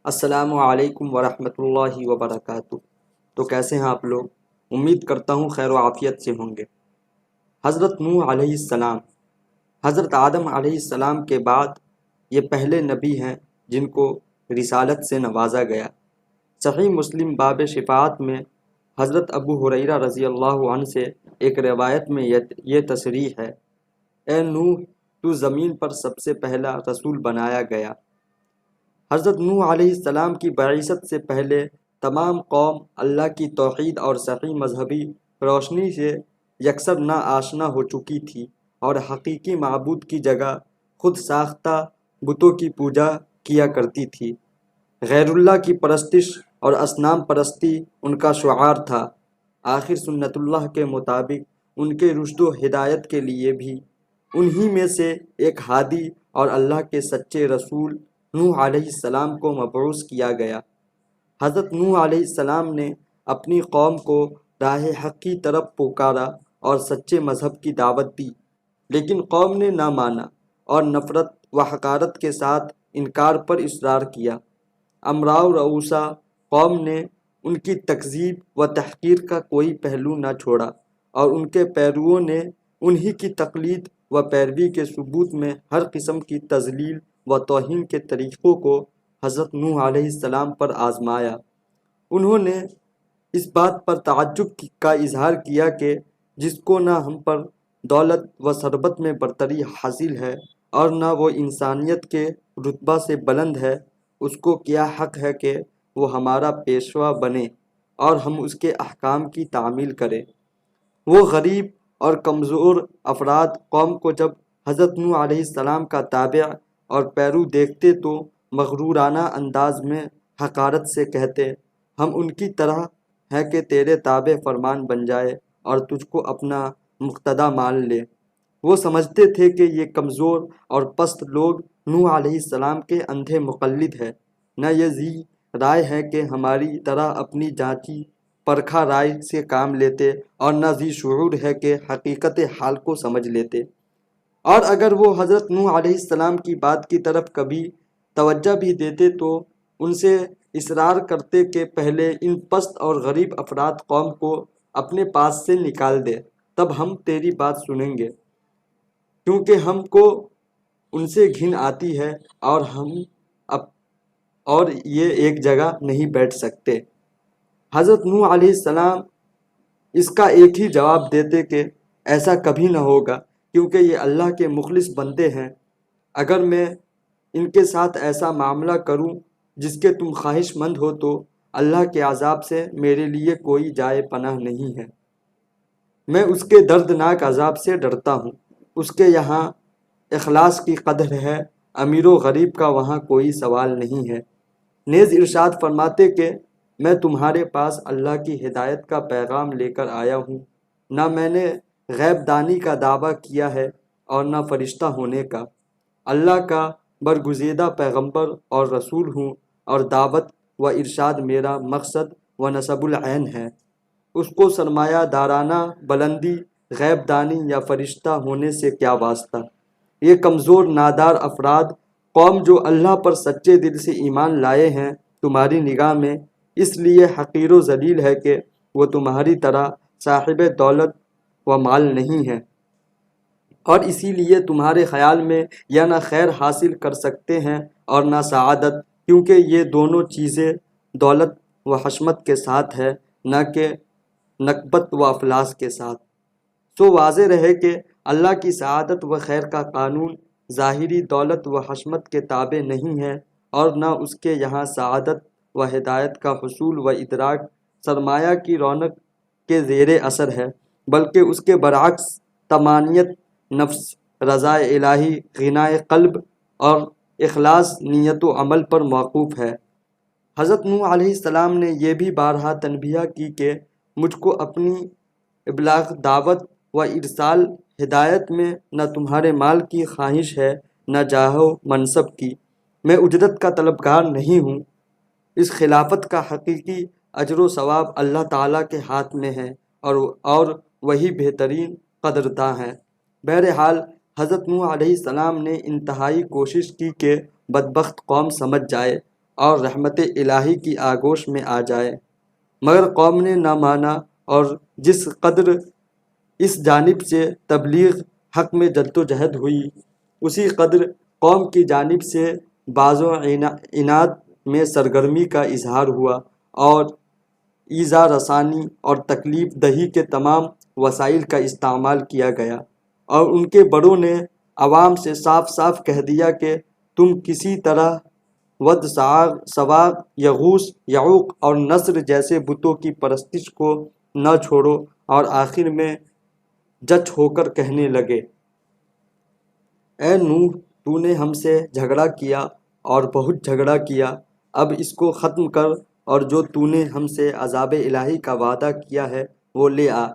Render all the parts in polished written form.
السلام علیکم ورحمۃ اللہ وبرکاتہ۔ تو کیسے ہیں آپ لوگ؟ امید کرتا ہوں خیر و عافیت سے ہوں گے۔ حضرت نوح علیہ السلام، حضرت آدم علیہ السلام کے بعد یہ پہلے نبی ہیں جن کو رسالت سے نوازا گیا۔ صحیح مسلم باب شفاعت میں حضرت ابو ہریرہ رضی اللہ عنہ سے ایک روایت میں یہ تصریح ہے: اے نوح، تو زمین پر سب سے پہلا رسول بنایا گیا۔ حضرت نوح علیہ السلام کی بعثت سے پہلے تمام قوم اللہ کی توحید اور صحیح مذہبی روشنی سے یکسر نا آشنا ہو چکی تھی اور حقیقی معبود کی جگہ خود ساختہ بتوں کی پوجا کیا کرتی تھی۔ غیر اللہ کی پرستش اور اصنام پرستی ان کا شعار تھا۔ آخر سنت اللہ کے مطابق ان کے رشد و ہدایت کے لیے بھی انہی میں سے ایک ہادی اور اللہ کے سچے رسول نوح علیہ السلام کو مبعوث کیا گیا۔ حضرت نوح علیہ السلام نے اپنی قوم کو راہ حق کی طرف پکارا اور سچے مذہب کی دعوت دی، لیکن قوم نے نہ مانا اور نفرت و حقارت کے ساتھ انکار پر اصرار کیا۔ امراء رؤوسا قوم نے ان کی تکذیب و تحقیر کا کوئی پہلو نہ چھوڑا اور ان کے پیرووں نے انہی کی تقلید و پیروی کے ثبوت میں ہر قسم کی تضلیل و توہین کے طریقوں کو حضرت نوح علیہ السلام پر آزمایا۔ انہوں نے اس بات پر تعجب کا اظہار کیا کہ جس کو نہ ہم پر دولت و ثروت میں برتری حاصل ہے اور نہ وہ انسانیت کے رتبہ سے بلند ہے، اس کو کیا حق ہے کہ وہ ہمارا پیشوا بنے اور ہم اس کے احکام کی تعمیل کریں۔ وہ غریب اور کمزور افراد قوم کو جب حضرت نوح علیہ السلام کا تابع اور پیرو دیکھتے تو مغرورانہ انداز میں حقارت سے کہتے: ہم ان کی طرح ہے کہ تیرے تابع فرمان بن جائے اور تجھ کو اپنا مقتدی مان لے۔ وہ سمجھتے تھے کہ یہ کمزور اور پست لوگ نوح علیہ السلام کے اندھے مقلد ہیں، نہ یہ ذی رائے ہے کہ ہماری طرح اپنی جانچی پرکھا رائے سے کام لیتے، اور نہ ذی شعور ہے کہ حقیقت حال کو سمجھ لیتے۔ اور اگر وہ حضرت نوح علیہ السلام کی بات کی طرف کبھی توجہ بھی دیتے تو ان سے اصرار کرتے کہ پہلے ان پست اور غریب افراد قوم کو اپنے پاس سے نکال دے، تب ہم تیری بات سنیں گے، کیونکہ ہم کو ان سے گھن آتی ہے اور یہ ایک جگہ نہیں بیٹھ سکتے۔ حضرت نوح علیہ السلام اس کا ایک ہی جواب دیتے کہ ایسا کبھی نہ ہوگا، کیونکہ یہ اللہ کے مخلص بندے ہیں۔ اگر میں ان کے ساتھ ایسا معاملہ کروں جس کے تم خواہش مند ہو تو اللہ کے عذاب سے میرے لیے کوئی جائے پناہ نہیں ہے۔ میں اس کے دردناک عذاب سے ڈرتا ہوں۔ اس کے یہاں اخلاص کی قدر ہے، امیر و غریب کا وہاں کوئی سوال نہیں ہے۔ نیز ارشاد فرماتے کہ میں تمہارے پاس اللہ کی ہدایت کا پیغام لے کر آیا ہوں، نہ میں نے غیب دانی کا دعویٰ کیا ہے اور نہ فرشتہ ہونے کا، اللہ کا برگزیدہ پیغمبر اور رسول ہوں، اور دعوت و ارشاد میرا مقصد و نصب العین ہے۔ اس کو سرمایہ دارانہ بلندی، غیب دانی یا فرشتہ ہونے سے کیا واسطہ؟ یہ کمزور نادار افراد قوم جو اللہ پر سچے دل سے ایمان لائے ہیں تمہاری نگاہ میں اس لیے حقیر و ذلیل ہے کہ وہ تمہاری طرح صاحب دولت و مال نہیں ہے، اور اسی لیے تمہارے خیال میں یا نہ خیر حاصل کر سکتے ہیں اور نہ سعادت، کیونکہ یہ دونوں چیزیں دولت و حشمت کے ساتھ ہے، نہ کہ نکبت و افلاس کے ساتھ۔ سو واضح رہے کہ اللہ کی سعادت و خیر کا قانون ظاہری دولت و حشمت کے تابع نہیں ہے، اور نہ اس کے یہاں سعادت و ہدایت کا حصول و ادراک سرمایہ کی رونق کے زیر اثر ہے، بلکہ اس کے برعکس طمانینت نفس، رضا الہی، غنائے قلب اور اخلاص نیت و عمل پر موقوف ہے۔ حضرت نوح علیہ السلام نے یہ بھی بارہا تنبیہ کی کہ مجھ کو اپنی ابلاغ دعوت و ارسال ہدایت میں نہ تمہارے مال کی خواہش ہے نہ جاہ و منصب کی، میں اجرت کا طلبگار نہیں ہوں۔ اس خلافت کا حقیقی اجر و ثواب اللہ تعالیٰ کے ہاتھ میں ہے اور وہی بہترین قدرداں ہے۔ بہرحال حضرت نوح علیہ السلام نے انتہائی کوشش کی کہ بدبخت قوم سمجھ جائے اور رحمت الہی کی آغوش میں آ جائے، مگر قوم نے نہ مانا، اور جس قدر اس جانب سے تبلیغ حق میں جدوجہد ہوئی، اسی قدر قوم کی جانب سے باز و عناد میں سرگرمی کا اظہار ہوا، اور ایذا رسانی اور تکلیف دہی کے تمام وسائل کا استعمال کیا گیا، اور ان کے بڑوں نے عوام سے صاف صاف کہہ دیا کہ تم کسی طرح ود، سواغ، یغوث، یعوق اور نصر جیسے بتوں کی پرستش کو نہ چھوڑو، اور آخر میں جچ ہو کر کہنے لگے، اے نوح، تو نے ہم سے جھگڑا کیا اور بہت جھگڑا کیا، اب اس کو ختم کر، اور جو تو نے ہم سے عذاب الہی کا وعدہ کیا ہے وہ لے آ۔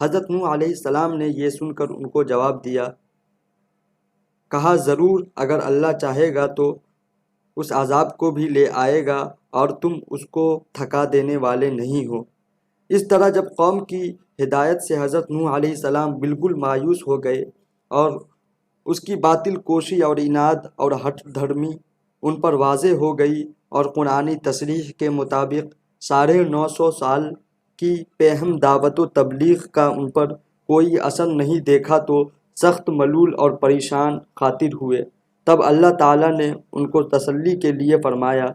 حضرت نوح علیہ السلام نے یہ سن کر ان کو جواب دیا، کہا ضرور، اگر اللہ چاہے گا تو اس عذاب کو بھی لے آئے گا، اور تم اس کو تھکا دینے والے نہیں ہو۔ اس طرح جب قوم کی ہدایت سے حضرت نوح علیہ السلام بالکل مایوس ہو گئے، اور اس کی باطل کوشی اور عناد اور ہٹ دھرمی ان پر واضح ہو گئی، اور قرآنی تصریح کے مطابق 950 سال کی پیہم دعوت و تبلیغ کا ان پر کوئی اثر نہیں دیکھا، تو سخت ملول اور پریشان خاطر ہوئے۔ تب اللہ تعالیٰ نے ان کو تسلی کے لیے فرمایا،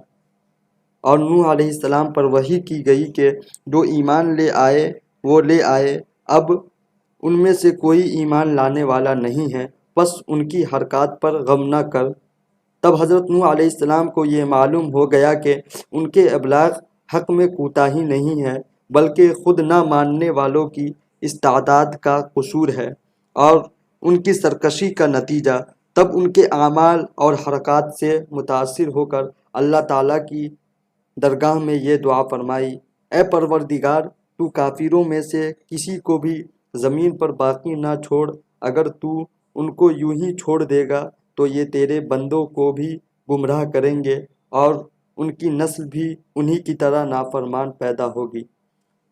اور نوح علیہ السلام پر وحی کی گئی کہ جو ایمان لے آئے وہ لے آئے، اب ان میں سے کوئی ایمان لانے والا نہیں ہے، بس ان کی حرکات پر غم نہ کر۔ تب حضرت نوح علیہ السلام کو یہ معلوم ہو گیا کہ ان کے ابلاغ حق میں کوتاہی نہیں ہے، بلکہ خود نہ ماننے والوں کی استعداد کا قصور ہے، اور ان کی سرکشی کا نتیجہ۔ تب ان کے اعمال اور حرکات سے متاثر ہو کر اللہ تعالیٰ کی درگاہ میں یہ دعا فرمائی، اے پروردگار، تو کافروں میں سے کسی کو بھی زمین پر باقی نہ چھوڑ، اگر تو ان کو یوں ہی چھوڑ دے گا تو یہ تیرے بندوں کو بھی گمراہ کریں گے، اور ان کی نسل بھی انہی کی طرح نافرمان پیدا ہوگی۔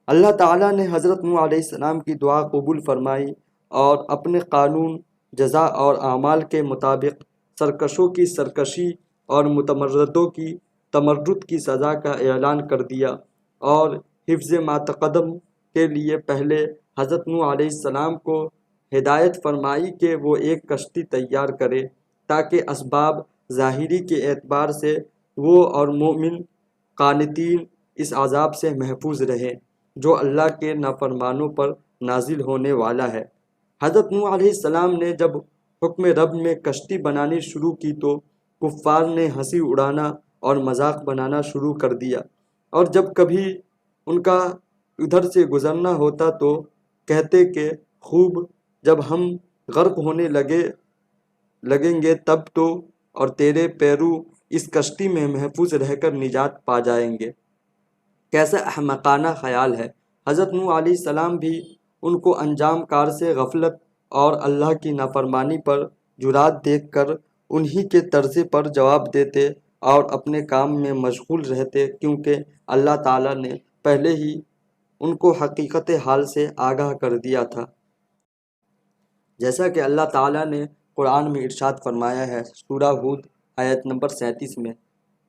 اللہ تعالیٰ نے حضرت نوح علیہ السلام کی دعا قبول فرمائی، اور اپنے قانون جزا اور اعمال کے مطابق سرکشوں کی سرکشی اور متمردوں کی تمرد کی سزا کا اعلان کر دیا، اور حفظ ما تقدم کے لیے پہلے حضرت نوح علیہ السلام کو ہدایت فرمائی کہ وہ ایک کشتی تیار کرے، تاکہ اسباب ظاہری کے اعتبار سے وہ اور مومن قانتین اس عذاب سے محفوظ رہیں جو اللہ کے نافرمانوں پر نازل ہونے والا ہے۔ حضرت نوح علیہ السلام نے جب حکم رب میں کشتی بنانی شروع کی تو کفار نے ہنسی اڑانا اور مذاق بنانا شروع کر دیا، اور جب کبھی ان کا ادھر سے گزرنا ہوتا تو کہتے کہ خوب، جب ہم غرق ہونے لگیں گے تب تو، اور تیرے پیرو اس کشتی میں محفوظ رہ کر نجات پا جائیں گے۔ کیسا احمقانہ خیال ہے۔ حضرت نوح علیہ السلام بھی ان کو انجام کار سے غفلت اور اللہ کی نافرمانی پر جرات دیکھ کر انہی کے طرز پر جواب دیتے اور اپنے کام میں مشغول رہتے، کیونکہ اللہ تعالیٰ نے پہلے ہی ان کو حقیقت حال سے آگاہ کر دیا تھا۔ جیسا کہ اللہ تعالیٰ نے قرآن میں ارشاد فرمایا ہے، سورہ ہود آیت نمبر 37 میں،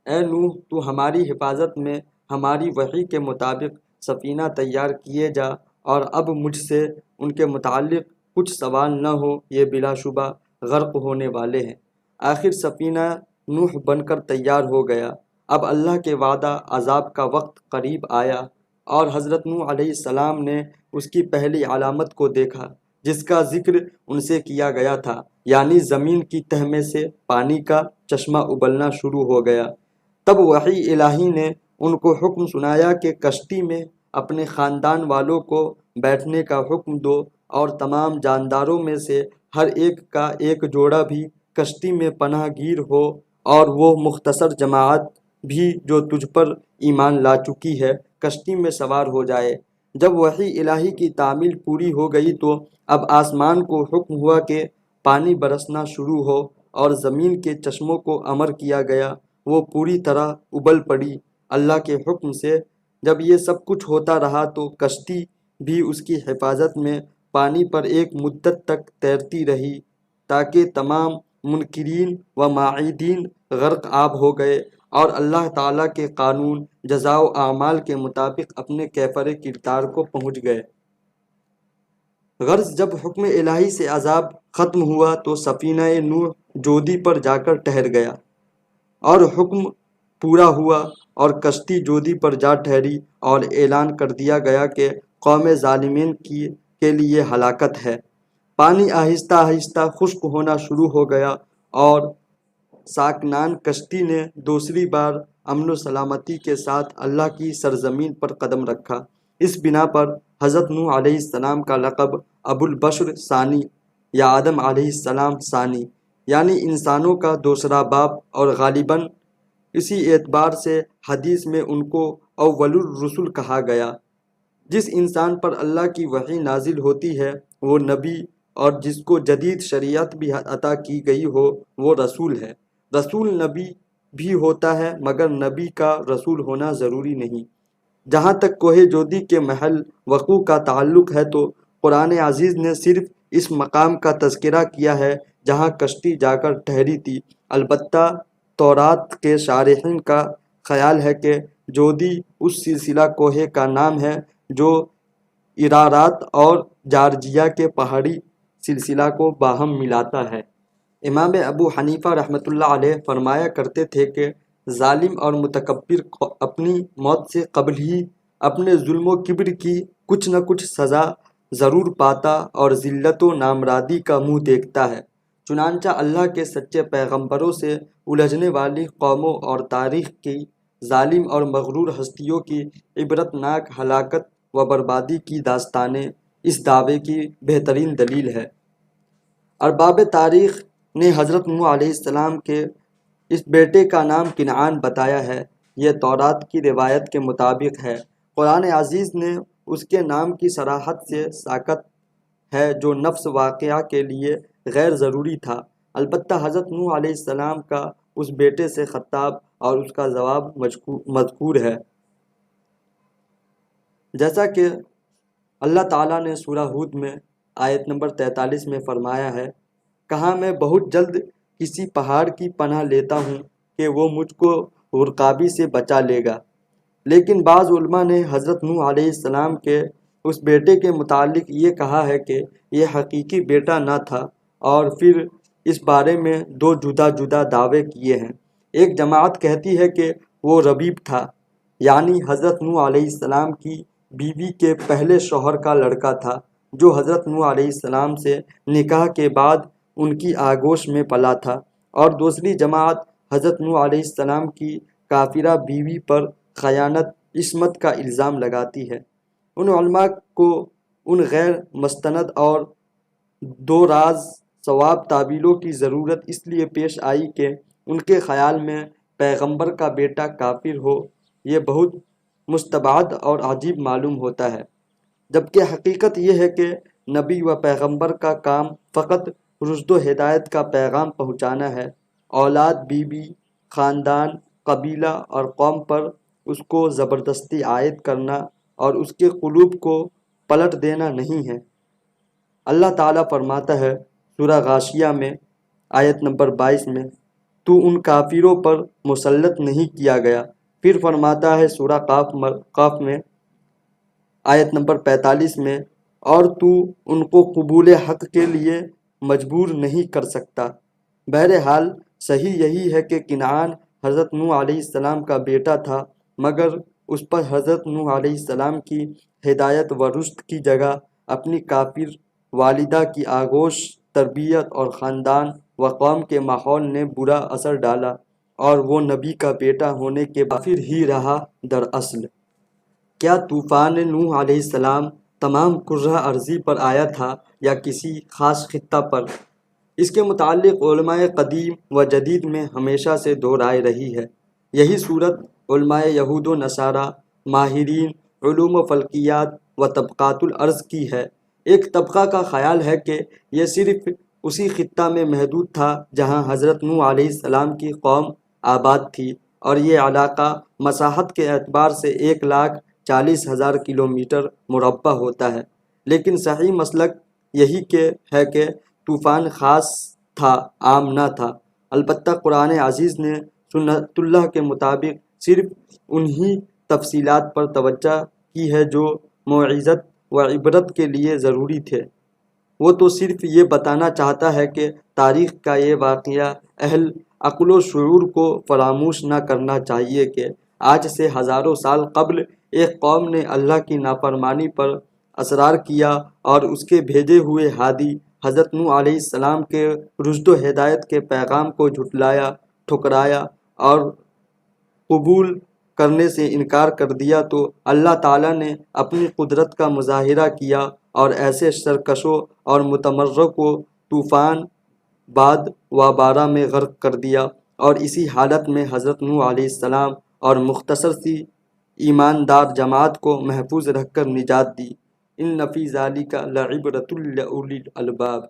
اے نوح، تو ہماری حفاظت میں ہماری وحی کے مطابق سفینہ تیار کیے جا، اور اب مجھ سے ان کے متعلق کچھ سوال نہ ہو، یہ بلا شبہ غرق ہونے والے ہیں۔ آخر سفینہ نوح بن کر تیار ہو گیا۔ اب اللہ کے وعدہ عذاب کا وقت قریب آیا، اور حضرت نوح علیہ السلام نے اس کی پہلی علامت کو دیکھا جس کا ذکر ان سے کیا گیا تھا، یعنی زمین کی تہ میں سے پانی کا چشمہ ابلنا شروع ہو گیا۔ تب وحی الہی نے ان کو حکم سنایا کہ کشتی میں اپنے خاندان والوں کو بیٹھنے کا حکم دو، اور تمام جانداروں میں سے ہر ایک کا ایک جوڑا بھی کشتی میں پناہ گیر ہو، اور وہ مختصر جماعت بھی جو تجھ پر ایمان لا چکی ہے کشتی میں سوار ہو جائے۔ جب وحی الہی کی تعمیل پوری ہو گئی تو اب آسمان کو حکم ہوا کہ پانی برسنا شروع ہو، اور زمین کے چشموں کو امر کیا گیا، وہ پوری طرح ابل پڑی اللہ کے حکم سے۔ جب یہ سب کچھ ہوتا رہا تو کشتی بھی اس کی حفاظت میں پانی پر ایک مدت تک تیرتی رہی، تاکہ تمام منکرین و معیدین غرق آب ہو گئے اور اللہ تعالیٰ کے قانون جزا و اعمال کے مطابق اپنے کیفر کردار کو پہنچ گئے۔ غرض جب حکم الہی سے عذاب ختم ہوا تو سفینہ نوح جودی پر جا کر ٹھہر گیا، اور حکم پورا ہوا اور کشتی جودی پر جا ٹھہری اور اعلان کر دیا گیا کہ قوم ظالمین کے لیے ہلاکت ہے۔ پانی آہستہ آہستہ خشک ہونا شروع ہو گیا اور ساکنان کشتی نے دوسری بار امن و سلامتی کے ساتھ اللہ کی سرزمین پر قدم رکھا۔ اس بنا پر حضرت نوح علیہ السلام کا لقب ابو البشر ثانی یا آدم علیہ السلام ثانی، یعنی انسانوں کا دوسرا باپ، اور غالباً اسی اعتبار سے حدیث میں ان کو اول الرسل کہا گیا۔ جس انسان پر اللہ کی وحی نازل ہوتی ہے وہ نبی، اور جس کو جدید شریعت بھی عطا کی گئی ہو وہ رسول ہے۔ رسول نبی بھی ہوتا ہے مگر نبی کا رسول ہونا ضروری نہیں۔ جہاں تک کوہ جودی کے محل وقوع کا تعلق ہے تو قرآن عزیز نے صرف اس مقام کا تذکرہ کیا ہے جہاں کشتی جا کر ٹھہری تھی۔ البتہ تورات کے شارحین کا خیال ہے کہ جودی اس سلسلہ کوہ کا نام ہے جو ارارات اور جارجیا کے پہاڑی سلسلہ کو باہم ملاتا ہے۔ امام ابو حنیفہ رحمۃ اللہ علیہ فرمایا کرتے تھے کہ ظالم اور متکبر اپنی موت سے قبل ہی اپنے ظلم و کبر کی کچھ نہ کچھ سزا ضرور پاتا اور ذلت و نامرادی کا منہ دیکھتا ہے۔ چنانچہ اللہ کے سچے پیغمبروں سے الجھنے والی قوموں اور تاریخ کی ظالم اور مغرور ہستیوں کی عبرت ناک ہلاکت و بربادی کی داستانیں اس دعوے کی بہترین دلیل ہے۔ ارباب تاریخ نے حضرت نوح علیہ السلام کے اس بیٹے کا نام کنعان بتایا ہے۔ یہ تورات کی روایت کے مطابق ہے۔ قرآن عزیز نے اس کے نام کی صراحت سے ساکت ہے جو نفس واقعہ کے لیے غیر ضروری تھا۔ البتہ حضرت نوح علیہ السلام کا اس بیٹے سے خطاب اور اس کا جواب مذکور ہے، جیسا کہ اللہ تعالیٰ نے سورہ ہود میں آیت نمبر 43 میں فرمایا ہے، کہا میں بہت جلد کسی پہاڑ کی پناہ لیتا ہوں کہ وہ مجھ کو غرقابی سے بچا لے گا۔ لیکن بعض علماء نے حضرت نوح علیہ السلام کے اس بیٹے کے متعلق یہ کہا ہے کہ یہ حقیقی بیٹا نہ تھا، اور پھر اس بارے میں دو جدا جدا دعوے کیے ہیں۔ ایک جماعت کہتی ہے کہ وہ ربیب تھا، یعنی حضرت نوح علیہ السلام کی بیوی کے پہلے شوہر کا لڑکا تھا، جو حضرت نوح علیہ السلام سے نکاح کے بعد ان کی آغوش میں پلا تھا، اور دوسری جماعت حضرت نوح علیہ السلام کی کافرہ بیوی پر خیانت عصمت کا الزام لگاتی ہے۔ ان علماء کو ان غیر مستند اور دو راز صواب تعبیروں کی ضرورت اس لیے پیش آئی کہ ان کے خیال میں پیغمبر کا بیٹا کافر ہو یہ بہت مستبعد اور عجیب معلوم ہوتا ہے، جبکہ حقیقت یہ ہے کہ نبی و پیغمبر کا کام فقط رشد و ہدایت کا پیغام پہنچانا ہے۔ اولاد، بیوی، خاندان، قبیلہ اور قوم پر اس کو زبردستی عائد کرنا اور اس کے قلوب کو پلٹ دینا نہیں ہے۔ اللہ تعالیٰ فرماتا ہے سورہ غاشیہ میں آیت نمبر 22 میں، تو ان کافروں پر مسلط نہیں کیا گیا۔ پھر فرماتا ہے سورہ قاف میں آیت نمبر 45 میں، اور تو ان کو قبول حق کے لیے مجبور نہیں کر سکتا۔ بہرحال صحیح یہی ہے کہ کنعان حضرت نوح علیہ السلام کا بیٹا تھا، مگر اس پر حضرت نوح علیہ السلام کی ہدایت و رشد کی جگہ اپنی کافر والدہ کی آغوش، تربیت اور خاندان و قوم کے ماحول نے برا اثر ڈالا، اور وہ نبی کا بیٹا ہونے کے کافر ہی رہا۔ دراصل کیا طوفان نوح علیہ السلام تمام کرہ ارضی پر آیا تھا یا کسی خاص خطہ پر؟ اس کے متعلق علماء قدیم و جدید میں ہمیشہ سے دو رائے رہی ہے۔ یہی صورت علماء یہود و نصارہ، ماہرین علوم و فلکیات و طبقات الارض کی ہے۔ ایک طبقہ کا خیال ہے کہ یہ صرف اسی خطہ میں محدود تھا جہاں حضرت نوح علیہ السلام کی قوم آباد تھی، اور یہ علاقہ مساحت کے اعتبار سے 1,40,000 کلومیٹر مربع ہوتا ہے۔ لیکن صحیح مسلک یہی ہے کہ طوفان خاص تھا، عام نہ تھا۔ البتہ قرآن عزیز نے سنت اللہ کے مطابق صرف انہی تفصیلات پر توجہ کی ہے جو موعظت و عبرت کے لیے ضروری تھے۔ وہ تو صرف یہ بتانا چاہتا ہے کہ تاریخ کا یہ واقعہ اہل عقل و شعور کو فراموش نہ کرنا چاہیے کہ آج سے ہزاروں سال قبل ایک قوم نے اللہ کی نافرمانی پر اصرار کیا اور اس کے بھیجے ہوئے ہادی حضرت نوح علیہ السلام کے رشد و ہدایت کے پیغام کو جھٹلایا، ٹھکرایا اور قبول کرنے سے انکار کر دیا، تو اللہ تعالیٰ نے اپنی قدرت کا مظاہرہ کیا اور ایسے سرکشوں اور متمرد کو طوفان، باد و بارہ میں غرق کر دیا، اور اسی حالت میں حضرت نوح علیہ السلام اور مختصر سی ایماندار جماعت کو محفوظ رکھ کر نجات دی۔ ان فی ذالک لعبرۃ لأولی الالباب۔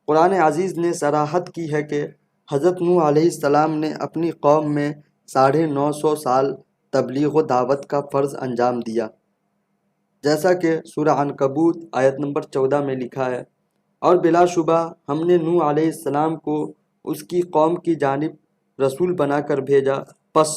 قرآن عزیز نے صراحت کی ہے کہ حضرت نوح علیہ السلام نے اپنی قوم میں 950 سال تبلیغ و دعوت کا فرض انجام دیا، جیسا کہ سورہ عنکبوت آیت نمبر 14 میں لکھا ہے، اور بلا شبہ ہم نے نوح علیہ السلام کو اس کی قوم کی جانب رسول بنا کر بھیجا، پس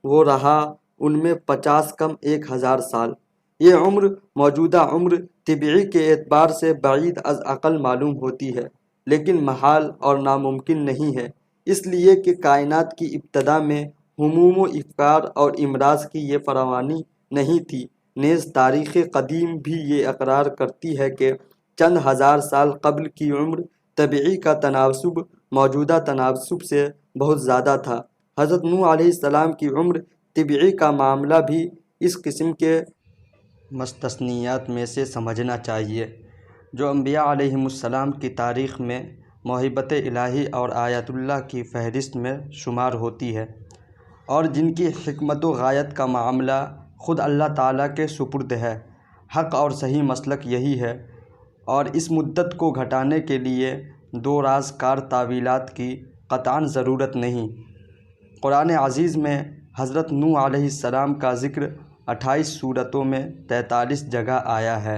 وہ رہا ان میں 50 کم 1000 سال۔ یہ عمر موجودہ عمر طبعی کے اعتبار سے بعید از عقل معلوم ہوتی ہے، لیکن محال اور ناممکن نہیں ہے، اس لیے کہ کائنات کی ابتدا میں ہموم و افکار اور امراض کی یہ فراوانی نہیں تھی۔ نیز تاریخ قدیم بھی یہ اقرار کرتی ہے کہ چند ہزار سال قبل کی عمر طبعی کا تناسب موجودہ تناسب سے بہت زیادہ تھا۔ حضرت نوح علیہ السلام کی عمر طبعی کا معاملہ بھی اس قسم کے مستثنیات میں سے سمجھنا چاہیے جو انبیاء علیہم السلام کی تاریخ میں موہبت الہی اور آیات اللہ کی فہرست میں شمار ہوتی ہے، اور جن کی حکمت و غایت کا معاملہ خود اللہ تعالیٰ کے سپرد ہے۔ حق اور صحیح مسلک یہی ہے، اور اس مدت کو گھٹانے کے لیے دو راز کار تاویلات کی قطعاً ضرورت نہیں۔ قرآن عزیز میں حضرت نوح علیہ السلام کا ذکر 28 سورتوں میں 43 جگہ آیا ہے۔